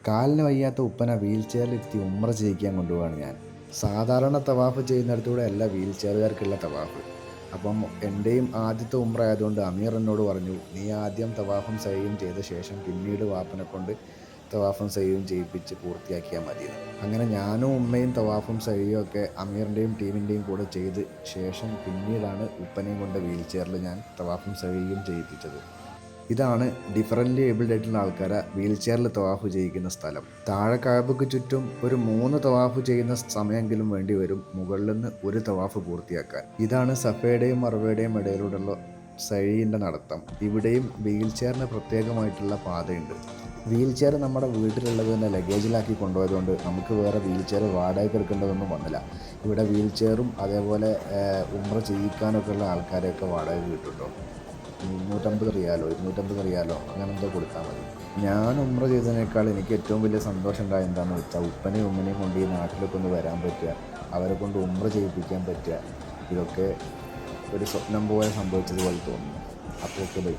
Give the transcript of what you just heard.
കാലിന് വയ്യാത്ത ഉപ്പനെ വീൽ ചെയറിലിരുത്തി ഉംറ ചെയ്യിക്കാൻ കൊണ്ടുപോവാണ് ഞാൻ. സാധാരണ തവാഫ് ചെയ്യുന്നിടത്തൂടെ അല്ല വീൽ ചെയറുകാർക്കുള്ള തവാഫ്. അപ്പം എൻ്റെയും ആദ്യത്തെ ഉംറ ആയതുകൊണ്ട് അമീർ എന്നോട് പറഞ്ഞു, നീ ആദ്യം തവാഫും സയ്യും ചെയ്ത ശേഷം പിന്നീട് വാപ്പനെ കൊണ്ട് തവാഫും സയ്യും ചെയ്യിപ്പിച്ച് പൂർത്തിയാക്കിയാൽ മതിയെന്ന്. അങ്ങനെ ഞാനും ഉമ്മയും തവാഫും സയ്യും ഒക്കെ അമീറിൻ്റെയും ടീമിൻ്റെയും കൂടെ ചെയ്ത് ശേഷം പിന്നീടാണ് ഉപ്പനെയും കൊണ്ട് വീൽ ചെയറിൽ ഞാൻ തവാഫും സയ്യും ചെയ്യിപ്പിച്ചത്. ഇതാണ് ഡിഫറൻ്റ്ലി ഏബിൾഡ് ആയിട്ടുള്ള ആൾക്കാരെ വീൽ ചെയറിൽ തവാഫ് ചെയ്യിക്കുന്ന സ്ഥലം. താഴെ കഅബയ്ക്ക് ചുറ്റും ഒരു 3 തവാഫ് ചെയ്യുന്ന സമയമെങ്കിലും വേണ്ടി വരും മുകളിൽ നിന്ന് ഒരു തവാഫ് പൂർത്തിയാക്കാൻ. ഇതാണ് സഫയുടെയും മർവയുടെയും ഇടയിലൂടെയുള്ള സഈൻ്റെ നടത്തം. ഇവിടെയും വീൽ ചെയറിന് പ്രത്യേകമായിട്ടുള്ള പാതയുണ്ട്. വീൽ ചെയർ നമ്മുടെ വീട്ടിലുള്ളത് തന്നെ ലഗേജിലാക്കി കൊണ്ടുപോയതുകൊണ്ട് നമുക്ക് വേറെ വീൽ ചെയർ വാടകയ്ക്ക് എടുക്കേണ്ടതൊന്നും വന്നില്ല. ഇവിടെ വീൽ ചെയറും അതേപോലെ ഉംറ ചെയ്യിക്കാനൊക്കെ ഉള്ള ആൾക്കാരെയൊക്കെ വാടകയ്ക്ക് കിട്ടും കേട്ടോ. 350 റിയാലോ 250 റിയാലോ അങ്ങനെ എന്തോ കൊടുത്താൽ മതി. ഞാൻ ഉംറ ചെയ്തതിനേക്കാൾ എനിക്ക് ഏറ്റവും വലിയ സന്തോഷം ഉണ്ടായത് എന്താണെന്ന് വെച്ചാൽ ഉപ്പനെയും ഉമ്മനെയും കൊണ്ട് ഈ നാട്ടിലൊക്കെ ഒന്ന് വരാൻ പറ്റുക, അവരെ കൊണ്ട് ഉംറ ചെയ്യിപ്പിക്കാൻ പറ്റുക. ഇതൊക്കെ ഒരു സ്വപ്നം പോലെ സംഭവിച്ചതുപോലെ തോന്നുന്നു. അപ്പോൾ ഓക്കെ ബൈ.